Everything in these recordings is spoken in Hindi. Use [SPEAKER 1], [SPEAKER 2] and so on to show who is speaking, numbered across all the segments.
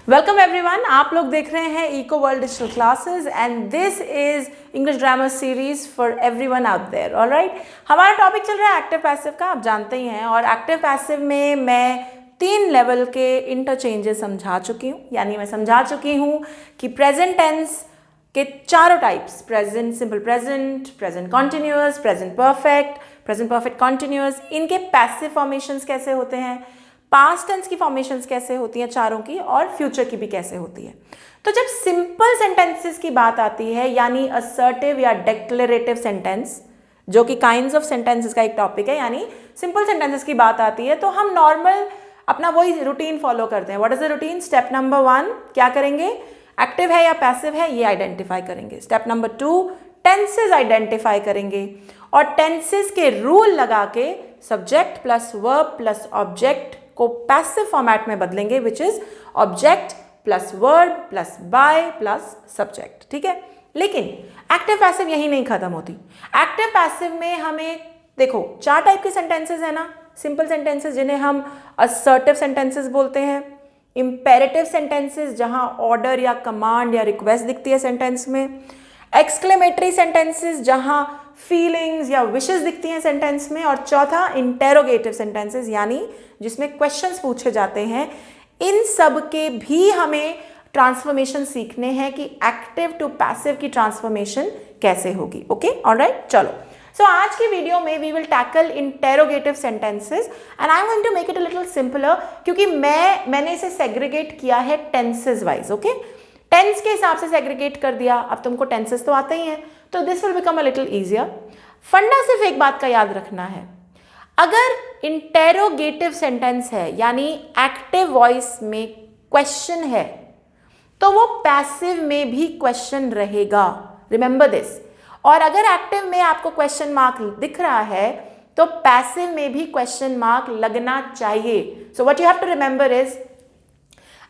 [SPEAKER 1] वेलकम एवरीवन, आप लोग देख रहे हैं eco world digital classes and this is English grammar series for everyone out there. Alright, हमारा टॉपिक चल रहा है एक्टिव पैसिव का, आप जानते ही हैं। और एक्टिव पैसिव में मैं 3 लेवल के इंटरचेंजेस समझा चुकी हूँ, यानी मैं समझा चुकी हूँ कि प्रेजेंट टेंस के चारों types, present simple present, present continuous, present perfect continuous, इनके पैसिव फॉर्मेशंस कैसे होते हैं, पास्ट टेंस की फॉर्मेशंस कैसे होती हैं चारों की, और फ्यूचर की भी कैसे होती है। तो जब सिंपल सेंटेंसेस की बात आती है, यानी असर्टिव या डिक्लेरेटिव सेंटेंस, जो कि काइंड्स ऑफ सेंटेंसेस का एक टॉपिक है, यानी सिंपल सेंटेंसेस की बात आती है, तो हम नॉर्मल अपना वही रूटीन फॉलो करते हैं। What is the routine? Step number 1 क्या करेंगे? एक्टिव है या पैसिव है ये आइडेंटिफाई करेंगे। स्टेप नंबर 2 टेंसेस आइडेंटिफाई करेंगे और टेंसेस के रूल लगा के subject plus verb plus object को पैसिव फॉर्मेट में बदलेंगे, which is object plus verb plus by plus subject. ठीक है, लेकिन एक्टिव पैसिव यही नहीं खत्म होती। एक्टिव पैसिव में हमें देखो 4 टाइप के सेंटेंसेस है ना, सिंपल सेंटेंसेस जिन्हें हम असर्टिव सेंटेंसेस बोलते हैं, इंपेरेटिव सेंटेंसेस जहां ऑर्डर या कमांड या रिक्वेस्ट दिखती है सेंटेंस में, एक्सक्लेमेटरी सेंटेंसेस जहां फीलिंग्स या विशेस दिखती हैं सेंटेंस में, और चौथा इंटेरोगेटिव सेंटेंसेस यानी जिसमें क्वेश्चंस पूछे जाते हैं। इन सब के भी हमें ट्रांसफॉर्मेशन सीखने हैं कि एक्टिव टू पैसिव की ट्रांसफॉर्मेशन कैसे होगी। ओके, ऑलराइट, चलो। सो आज की वीडियो में we will tackle interrogative sentences and I am going to make it a little simpler, क्योंकि मैंने इसे सेग्रीगेट किया है टेंसेस वाइज। ओके, टेंस के हिसाब से सेग्रीगेट कर दिया। अब तुमको टेंसेस तो आते ही हैं, तो this will become a little easier. फंडा सिर्फ एक बात का याद रखना है, अगर इंटेरोगेटिव सेंटेंस है यानी एक्टिव वॉइस में क्वेश्चन है, तो वो पैसिव में भी क्वेश्चन रहेगा। Remember this. और अगर एक्टिव में आपको क्वेश्चन मार्क दिख रहा है, तो पैसिव में भी क्वेश्चन मार्क लगना चाहिए। So what you have to remember is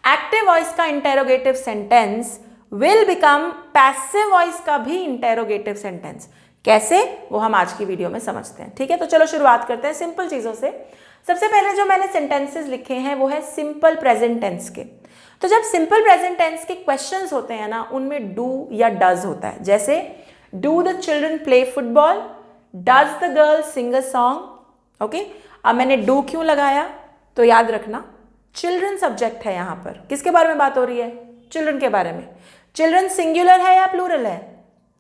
[SPEAKER 1] active voice का interrogative sentence will become passive voice का भी इंटेरोगेटिव सेंटेंस। कैसे, वो हम आज की वीडियो में समझते हैं। ठीक है, तो चलो शुरुआत करते हैं सिंपल चीजों से। सबसे पहले जो मैंने सेंटेंसेस लिखे हैं वो है सिंपल प्रेजेंट टेंस के। तो जब सिंपल प्रेजेंट टेंस के क्वेश्चंस होते हैं ना, उनमें डू या डज होता है। जैसे do the children play football, does the girl sing a song. Okay, अब मैंने डू क्यों लगाया, तो याद रखना चिल्ड्रन सब्जेक्ट है। यहां पर किसके बारे में बात हो रही है? चिल्ड्रन के बारे में। चिल्ड्रन सिंगुलर है या प्लूरल है?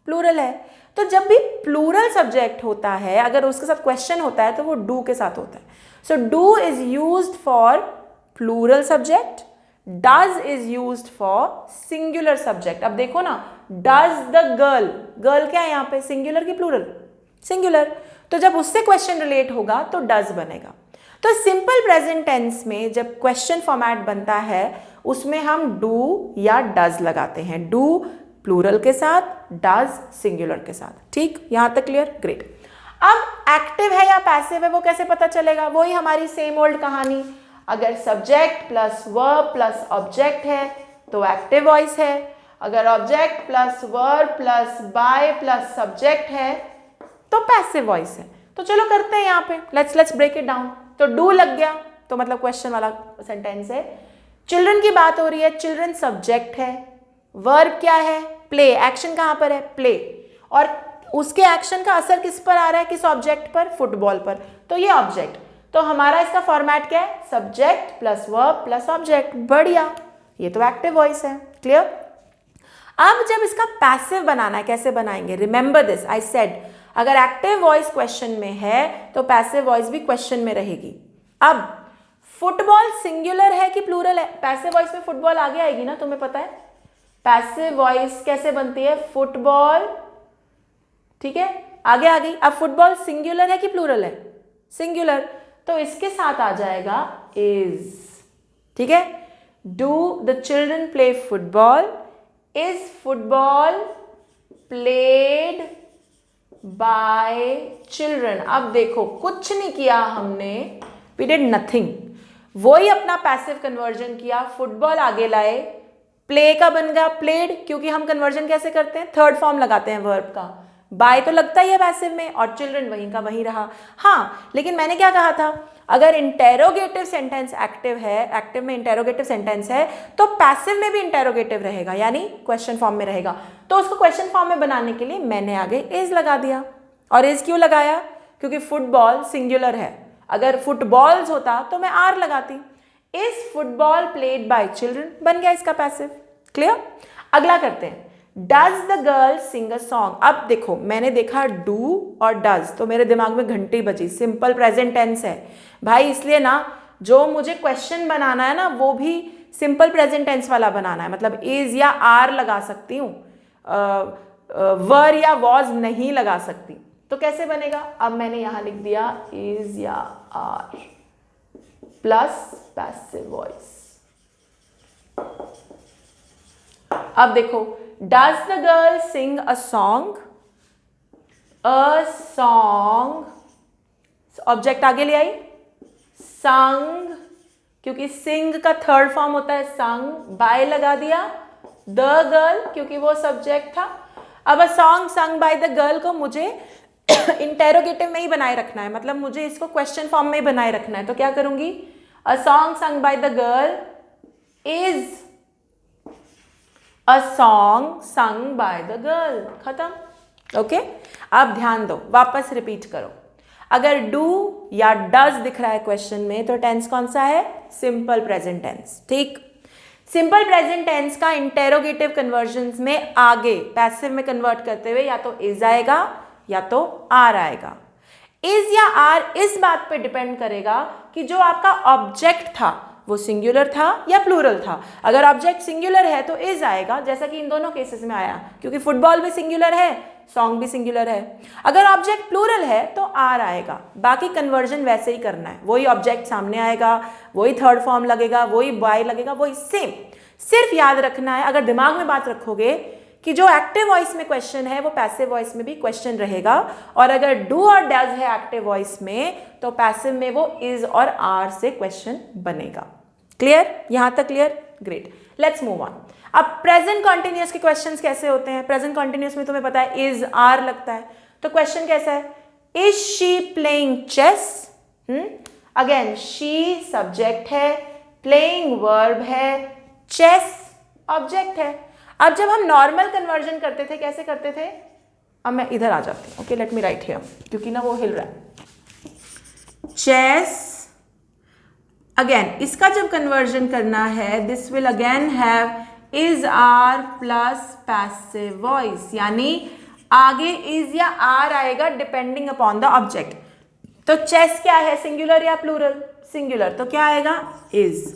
[SPEAKER 1] प्लूरल है। तो जब भी प्लूरल सब्जेक्ट होता है, अगर उसके साथ क्वेश्चन होता है, तो वो डू के साथ होता है। So do is used for plural subject, does is used for singular subject. अब देखो ना, डज द गर्ल, गर्ल क्या है यहां पे, सिंगुलर की प्लूरल? सिंगुलर। तो जब उससे क्वेश्चन रिलेट होगा तो डज बनेगा। तो सिंपल प्रेजेंट टेंस में जब क्वेश्चन फॉर्मेट बनता है, उसमें हम डू या डज लगाते हैं। डू प्लूरल के साथ, डज सिंगुलर के साथ। ठीक, यहां तक क्लियर? ग्रेट। अब एक्टिव है या पैसिव है वो कैसे पता चलेगा? वही हमारी सेम ओल्ड कहानी। अगर subject plus verb plus object है तो एक्टिव वॉइस है। अगर object plus verb plus by plus subject है तो पैसिव वॉइस है। तो चलो करते हैं यहाँ पे, लेट्स ब्रेक इट डाउन। तो डू लग गया तो मतलब क्वेश्चन वाला सेंटेंस है। चिल्ड्रन की बात हो रही है, चिल्ड्रन सब्जेक्ट है। वर्ब क्या है? प्ले। एक्शन कहां पर है? प्ले। और उसके एक्शन का असर किस पर आ रहा है? किस ऑब्जेक्ट पर? फुटबॉल पर। तो ये ऑब्जेक्ट, तो हमारा इसका फॉर्मेट क्या है? Subject plus verb plus object. बढ़िया, ये तो एक्टिव वॉइस है। क्लियर? अब जब इसका पैसिव बनाना है, कैसे बनाएंगे? रिमेंबर दिस, आई सेड अगर एक्टिव वॉइस क्वेश्चन में है तो पैसिव वॉइस भी क्वेश्चन में रहेगी। अब फुटबॉल सिंगुलर है कि प्लूरल है? पैसिव वॉइस में फुटबॉल आगे आएगी ना, तुम्हें पता है। पैसिव वॉइस कैसे बनती है? फुटबॉल। ठीक है, आगे आ गई। अब फुटबॉल सिंगुलर है कि प्लूरल है? सिंगुलर। तो इसके साथ आ जाएगा इज। ठीक है, do the children play football, is football played by children. अब देखो कुछ नहीं किया हमने, वी डिड नथिंग। वही अपना पैसिव कन्वर्जन किया, फुटबॉल आगे लाए, प्ले का बन गया प्लेड, क्योंकि हम कन्वर्जन कैसे करते हैं? थर्ड फॉर्म लगाते हैं वर्ब का। बाय तो लगता ही है पैसिव में, और चिल्ड्रन वहीं का वहीं रहा। हाँ, लेकिन मैंने क्या कहा था, अगर इंटेरोगेटिव सेंटेंस एक्टिव है, एक्टिव में इंटेरोगेटिव सेंटेंस है, तो पैसिव में भी इंटेरोगेटिव रहेगा, यानी क्वेश्चन फॉर्म में रहेगा। तो उसको क्वेश्चन फॉर्म में बनाने के लिए मैंने आगे इज लगा दिया। और इज क्यों लगाया? क्योंकि फुटबॉल सिंगुलर है, अगर फुटबॉल्स होता तो मैं आर लगाती। Is football played by children बन गया इसका पैसिव। क्लियर? अगला करते हैं, does the girl sing a song. अब देखो, मैंने देखा डू और डज, तो मेरे दिमाग में घंटी बजी, सिंपल प्रेजेंट टेंस है भाई, इसलिए ना जो मुझे क्वेश्चन बनाना है ना वो भी सिंपल प्रेजेंट टेंस वाला बनाना है। मतलब इज या आर लगा सकती हूँ, वर या वॉज नहीं लगा सकती। तो कैसे बनेगा? अब मैंने यहां लिख दिया इज या आर प्लस पैसिव वॉइस। अब देखो, does the girl sing a song, a song, object आगे ले आई, संग, क्योंकि सिंग का थर्ड फॉर्म होता है संग, बाय लगा दिया, द गर्ल क्योंकि वो सब्जेक्ट था। अब a song sung by the girl को मुझे इंटेरोगेटिव में ही बनाए रखना है, मतलब मुझे इसको क्वेश्चन फॉर्म में ही बनाए रखना है। तो क्या करूंगी? A song sung by the girl is a song sung by the girl. खत्म। ओके, अब ध्यान दो, वापस रिपीट करो। अगर डू या डज दिख रहा है क्वेश्चन में तो टेंस कौन सा है? Simple present tense. ठीक, सिंपल प्रेजेंट टेंस का इंटेरोगेटिव कन्वर्जन्स में आगे पैसिव में कन्वर्ट करते हुए या तो इज आएगा या तो आर आएगा। इज या आर इस बात पे डिपेंड करेगा कि जो आपका ऑब्जेक्ट था वो सिंगुलर था या प्लूरल था। अगर ऑब्जेक्ट सिंगुलर है तो इज आएगा, जैसा कि इन दोनों केसेस में आया, क्योंकि फुटबॉल भी सिंगुलर है, सॉन्ग भी सिंगुलर है। अगर ऑब्जेक्ट प्लूरल है तो आर आएगा। बाकी कन्वर्जन वैसे ही करना है, वही ऑब्जेक्ट सामने आएगा, वही थर्ड फॉर्म लगेगा, वही बाय लगेगा, वही सेम। सिर्फ याद रखना है, अगर दिमाग में बात रखोगे कि जो एक्टिव वॉइस में क्वेश्चन है वो पैसिव वॉइस में भी क्वेश्चन रहेगा, और अगर डू और डज है एक्टिव वॉइस में तो पैसिव में वो इज और आर से क्वेश्चन बनेगा। क्लियर? यहां तक clear? Great, let's move on. अब प्रेजेंट कॉन्टिन्यूअस के क्वेश्चंस कैसे होते हैं? प्रेजेंट कॉन्टिन्यूअस में तुम्हें पता है इज आर लगता है, तो क्वेश्चन कैसा है? Is she playing chess? Again she subject है, प्लेइंग वर्ब है, चेस ऑब्जेक्ट है। अब जब हम नॉर्मल कन्वर्जन करते थे कैसे करते थे? अब मैं इधर आ जाती हूँ, okay, let me right here, क्योंकि ना वो हिल रहा है। चेस, अगेन इसका जब कन्वर्जन करना है this will again have is are plus passive voice, यानी आगे इज या आर आएगा डिपेंडिंग अपॉन द ऑब्जेक्ट। तो चेस क्या है, सिंगुलर या प्लूरल? सिंगुलर, तो क्या आएगा? इज।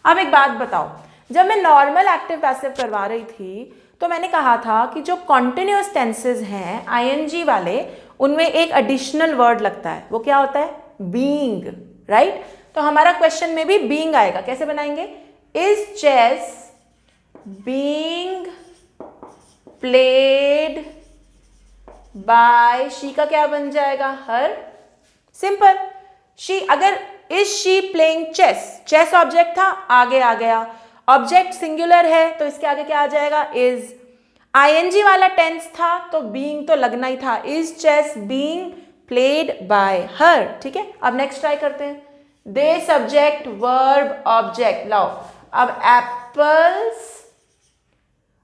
[SPEAKER 1] अब एक बात बताओ, जब मैं नॉर्मल एक्टिव पैसिव करवा रही थी तो मैंने कहा था कि जो कॉन्टिन्यूअस टेंसेज हैं आईएनजी वाले, उनमें एक एडिशनल वर्ड लगता है, वो क्या होता है? Being, right? तो हमारा क्वेश्चन में भी बीइंग आएगा। कैसे बनाएंगे? Is chess being played by, she का क्या बन जाएगा? हर। सिंपल, शी, अगर is she playing chess, chess object था, आगे आ गया, ऑब्जेक्ट सिंगुलर है तो इसके आगे क्या आ जाएगा? इज। आईएनजी वाला टेंस था तो बीइंग तो लगना ही था, is chess being played by her. ठीक है, अब नेक्स्ट ट्राई करते हैं। दे सब्जेक्ट वर्ब ऑब्जेक्ट, लाओ। अब एप्पल्स,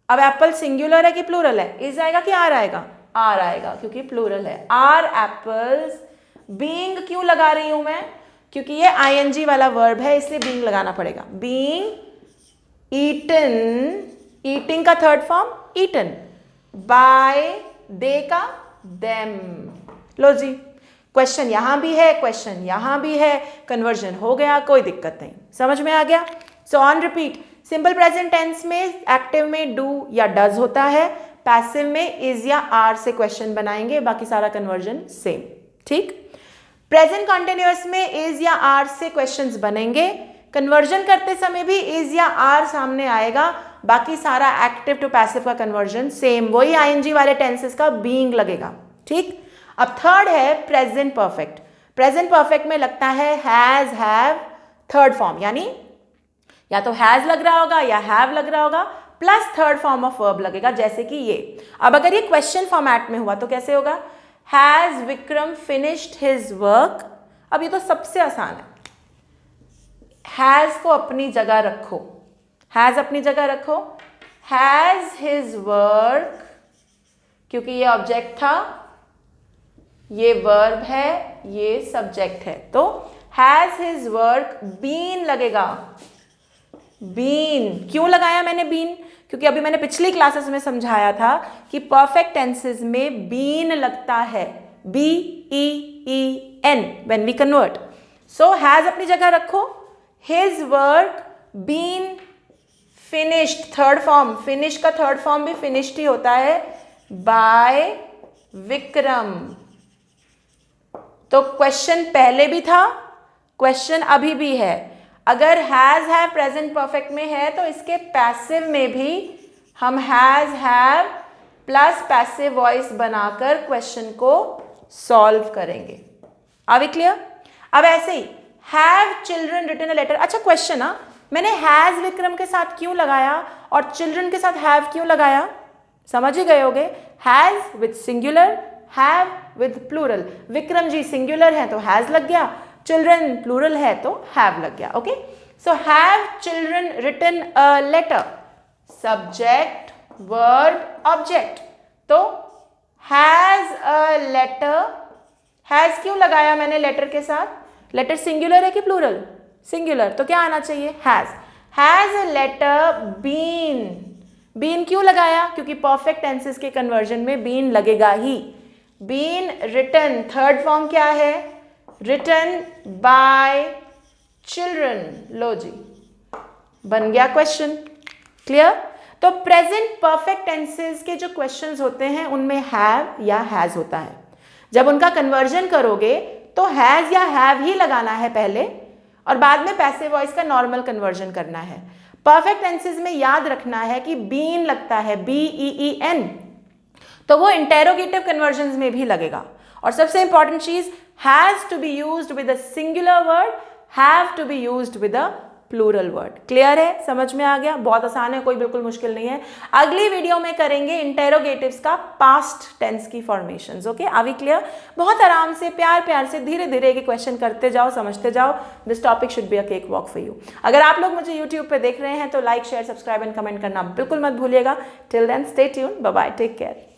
[SPEAKER 1] अब एप्पल सिंगुलर है कि प्लूरल है? इज आएगा कि आर आएगा? आर आएगा, क्योंकि प्लूरल है। आर एप्पल्स, बीइंग क्यों लगा रही हूं मैं? क्योंकि ये आईएनजी वाला वर्ब है, इसलिए बीइंग लगाना पड़ेगा। बीइंग ईटन, ईटिंग का थर्ड फॉर्म ईटन, बाय दे का देम। लो जी, क्वेश्चन यहां भी है, क्वेश्चन यहां भी है, कन्वर्जन हो गया, कोई दिक्कत नहीं। समझ में आ गया? So on repeat, simple present tense में एक्टिव में डू या डज होता है, पैसिव में इज या आर से क्वेश्चन बनाएंगे, बाकी सारा कन्वर्जन सेम। ठीक, प्रेजेंट कॉन्टिन्यूअस में इज या आर से क्वेश्चंस बनेंगे, कन्वर्जन करते समय भी इज या आर सामने आएगा, बाकी सारा एक्टिव टू पैसिव का कन्वर्जन सेम, वही आईएनजी वाले टेंसेस का बीइंग लगेगा। ठीक, अब थर्ड है प्रेजेंट परफेक्ट। प्रेजेंट परफेक्ट में लगता है हैज, हैव, थर्ड फॉर्म, यानी या तो हैज लग रहा होगा या हैव लग रहा होगा, plus third form of verb लगेगा, जैसे कि ये। अब अगर ये क्वेश्चन फॉर्मेट में हुआ तो कैसे होगा? Has Vikram finished his work? अब ये तो सबसे आसान है। हैज़ को अपनी जगह रखो, हैज़ अपनी जगह रखो, हैज़ हिज वर्क, क्योंकि ये ऑब्जेक्ट था, ये वर्ब है, ये सब्जेक्ट है, तो हैज़ हिज वर्क बीन लगेगा। बीन क्यों लगाया मैंने बीन? क्योंकि अभी मैंने पिछली क्लासेस में समझाया था कि परफेक्ट टेंसेस में बीन लगता है, BEEN when we convert. So has अपनी जगह रखो, his work been finished, third form, finish का थर्ड फॉर्म भी फिनिश्ड ही होता है, बाय विक्रम। तो क्वेश्चन पहले भी था, क्वेश्चन अभी भी है। अगर हैज हैव प्रेजेंट परफेक्ट में है तो इसके पैसिव में भी हम has have plus passive voice बनाकर क्वेश्चन को सॉल्व करेंगे। Are we clear? अब ऐसे ही have children written a letter. अच्छा क्वेश्चन, मैंने हैज विक्रम के साथ क्यों लगाया और चिल्ड्रन के साथ हैव क्यों लगाया? समझ ही गए होगे। Has with singular, have with plural. Vikram ji singular है तो हैज लग गया, चिल्ड्रन प्लूरल है तो हैव लग गया। Okay, so have children written a letter, subject verb object, तो हैज अ लेटर, हैज क्यों लगाया मैंने लेटर के साथ? लेटर सिंगुलर है कि प्लूरल? सिंगुलर, तो क्या आना चाहिए? Has. Has a letter been, been क्यों लगाया? क्योंकि परफेक्ट टेंसेस के कन्वर्जन में बीन लगेगा ही। बीन रिटन, थर्ड फॉर्म क्या है? Written by children. लो जी, बन गया क्वेश्चन। क्लियर? तो प्रेजेंट परफेक्ट टेंसेस के जो क्वेश्चंस होते हैं उनमें हैव या हैज होता है। जब उनका कन्वर्जन करोगे तो हैज या हैव ही लगाना है पहले और बाद में पैसिव वॉइस का नॉर्मल कन्वर्जन करना है। परफेक्ट टेंसेस में याद रखना है कि बीन लगता है, BEEN, तो वो इंटेरोगेटिव कन्वर्जन में भी लगेगा। और सबसे इंपॉर्टेंट चीज, has to be used with a singular word, have to be used with a plural word. Clear है? समझ में आ गया? बहुत आसान है, कोई बिल्कुल मुश्किल नहीं है। अगली वीडियो में करेंगे इंटेरोगेटिव्स का पास्ट टेंस की formations. Okay, are we clear? बहुत आराम से, प्यार प्यार से, धीरे धीरे के क्वेश्चन करते जाओ, समझते जाओ। This topic should be a cake walk for you. अगर आप लोग मुझे यूट्यूब पे देख रहे हैं तो like, share, subscribe and comment करना बिल्कुल मत भूलिएगा। Till then stay tuned, bye bye, take care.